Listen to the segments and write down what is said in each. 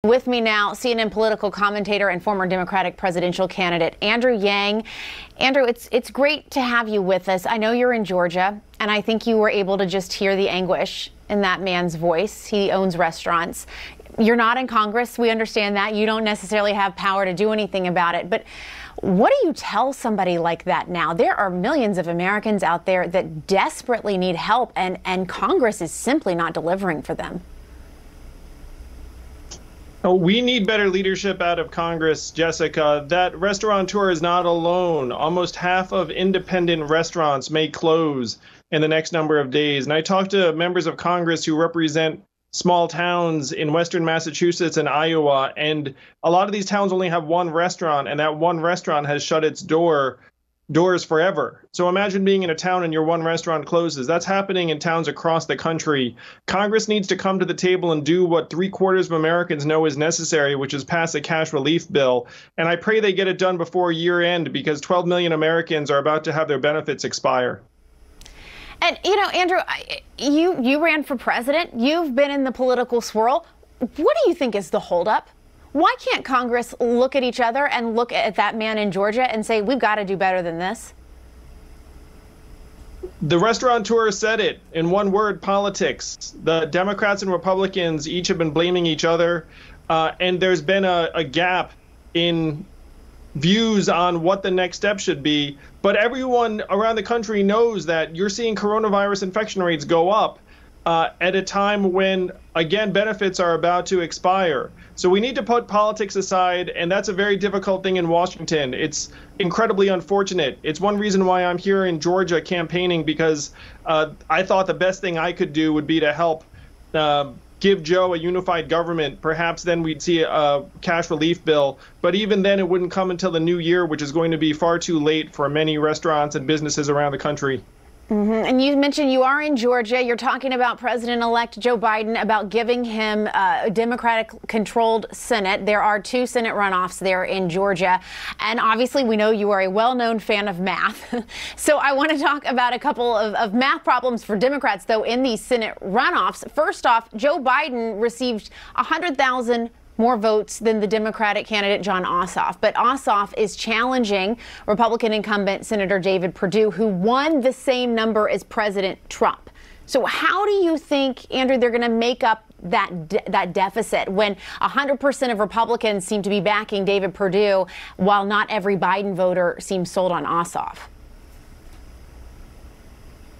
With me now, CNN political commentator and former Democratic presidential candidate Andrew Yang. Andrew, it's great to have you with us. I know you're in Georgia, and I think you were able to just hear the anguish in that man's voice. He owns restaurants. You're not in Congress. We understand that. You don't necessarily have power to do anything about it. But what do you tell somebody like that now? There are millions of Americans out there that desperately need help, and Congress is simply not delivering for them. Oh, we need better leadership out of Congress, Jessica. That restaurateur is not alone. Almost half of independent restaurants may close in the next number of days. And I talked to members of Congress who represent small towns in western Massachusetts and Iowa, and a lot of these towns only have one restaurant, and that one restaurant has shut its doors forever. So imagine being in a town and your one restaurant closes. That's happening in towns across the country. Congress needs to come to the table and do what 3/4 of Americans know is necessary, which is pass a cash relief bill. And I pray they get it done before year end, because 12 million Americans are about to have their benefits expire. And, you know, Andrew, you ran for president. You've been in the political swirl. What do you think is the holdup? Why can't Congress look at each other and look at that man in Georgia and say, we've got to do better than this? The restaurateur said it in one word: politics. The Democrats and Republicans each have been blaming each other, and there's been a gap in views on what the next step should be. But everyone around the country knows that you're seeing coronavirus infection rates go up at a time when, again, benefits are about to expire. So we need to put politics aside, and that's a very difficult thing in Washington. It's incredibly unfortunate. It's one reason why I'm here in Georgia campaigning, because I thought the best thing I could do would be to help give Joe a unified government. Perhaps then we'd see a cash relief bill. But even then, it wouldn't come until the new year, which is going to be far too late for many restaurants and businesses around the country. And you mentioned you are in Georgia. You're talking about President-elect Joe Biden, about giving him a Democratic-controlled Senate. There are 2 Senate runoffs there in Georgia. And obviously, we know you are a well-known fan of math. So I want to talk about a couple of math problems for Democrats, though, in these Senate runoffs. First off, Joe Biden received 100,000 more votes than the Democratic candidate Jon Ossoff. But Ossoff is challenging Republican incumbent Senator David Perdue, who won the same number as President Trump. So how do you think, Andrew, they're going to make up that deficit when 100% of Republicans seem to be backing David Perdue, while not every Biden voter seems sold on Ossoff?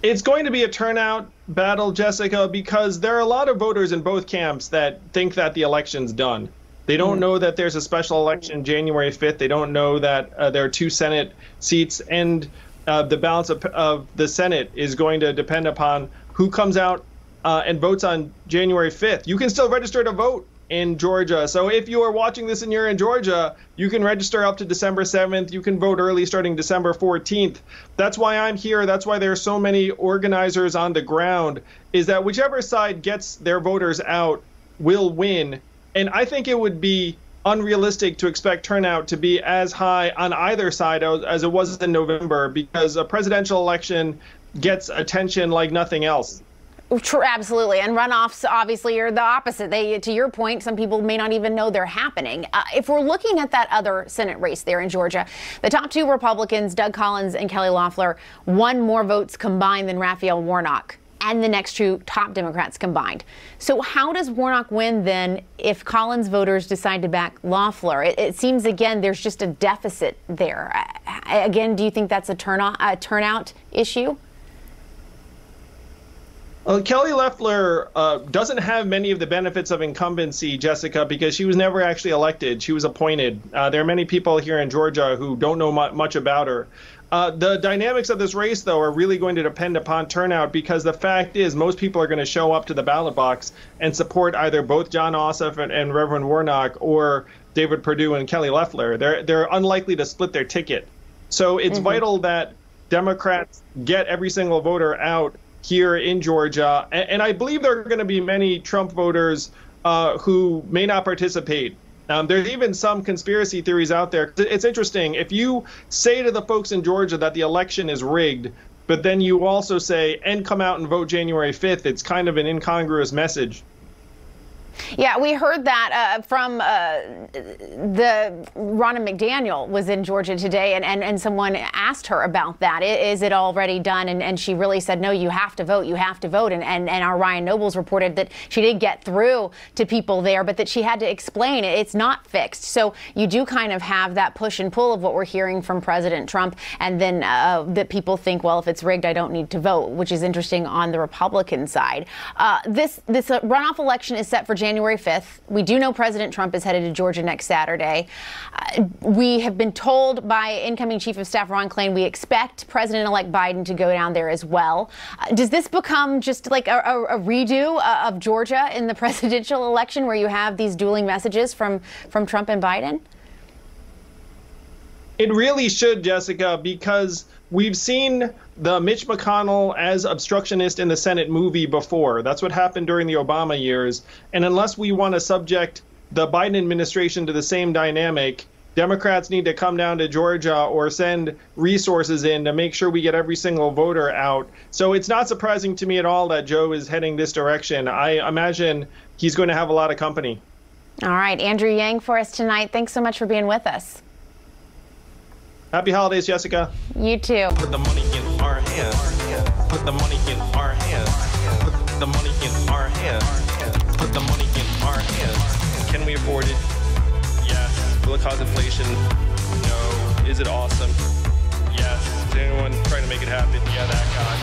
It's going to be a turnout battle, Jessica, because there are a lot of voters in both camps that think that the election's done. They don't know that there's a special election January 5th. They don't know that there are 2 Senate seats, and the balance of the Senate is going to depend upon who comes out and votes on January 5th. You can still register to vote in Georgia. So if you are watching this and you're in Georgia, you can register up to December 7th. You can vote early starting December 14th. That's why I'm here. That's why there are so many organizers on the ground, is that whichever side gets their voters out will win. And I think it would be unrealistic to expect turnout to be as high on either side as it was in November, because a presidential election gets attention like nothing else. True, absolutely. And runoffs obviously are the opposite. To your point, some people may not even know they're happening. If we're looking at that other Senate race there in Georgia, the top 2 Republicans, Doug Collins and Kelly Loeffler, won more votes combined than Raphael Warnock and the next 2 top Democrats combined. So how does Warnock win then if Collins voters decide to back Loeffler? It seems, again, there's just a deficit there. Again, do you think that's a turnout issue? Well, Kelly Loeffler doesn't have many of the benefits of incumbency, Jessica, because she was never actually elected. She was appointed. There are many people here in Georgia who don't know much about her. The dynamics of this race, though, are really going to depend upon turnout, because the fact is most people are going to show up to the ballot box and support either both Jon Ossoff and Reverend Warnock, or David Perdue and Kelly Loeffler. They're unlikely to split their ticket. So it's vital that Democrats get every single voter out here in Georgia. And I believe there are going to be many Trump voters who may not participate. There's even some conspiracy theories out there. It's interesting. If you say to the folks in Georgia that the election is rigged, but then you also say, and come out and vote January 5th, it's kind of an incongruous message. Yeah, we heard that from the Ronna McDaniel was in Georgia today, and someone asked her about that. Is it already done? And she really said, no, you have to vote. You have to vote. And our Ryan Nobles reported that she did get through to people there, but that she had to explain it's not fixed. So you do kind of have that push and pull of what we're hearing from President Trump. And then that people think, well, if it's rigged, I don't need to vote, which is interesting on the Republican side. This runoff election is set for January 5th. We do know President Trump is headed to Georgia next Saturday. We have been told by incoming Chief of Staff Ron Klain we expect President-elect Biden to go down there as well. Does this become just like a redo of Georgia in the presidential election where you have these dueling messages from Trump and Biden? It really should, Jessica, because we've seen the Mitch McConnell as obstructionist in the Senate movie before. That's what happened during the Obama years. And unless we want to subject the Biden administration to the same dynamic, Democrats need to come down to Georgia or send resources in to make sure we get every single voter out. So it's not surprising to me at all that Joe is heading this direction. I imagine he's going to have a lot of company. All right, Andrew Yang for us tonight. Thanks so much for being with us. Happy holidays, Jessica. You too. Put the money in our hands. Put the money in our hands. Put the money in our hands. Put the money in our hands. Can we afford it? Yes. Will it cause inflation? No. Is it awesome? Yes. Is anyone trying to make it happen? Yeah, that guy.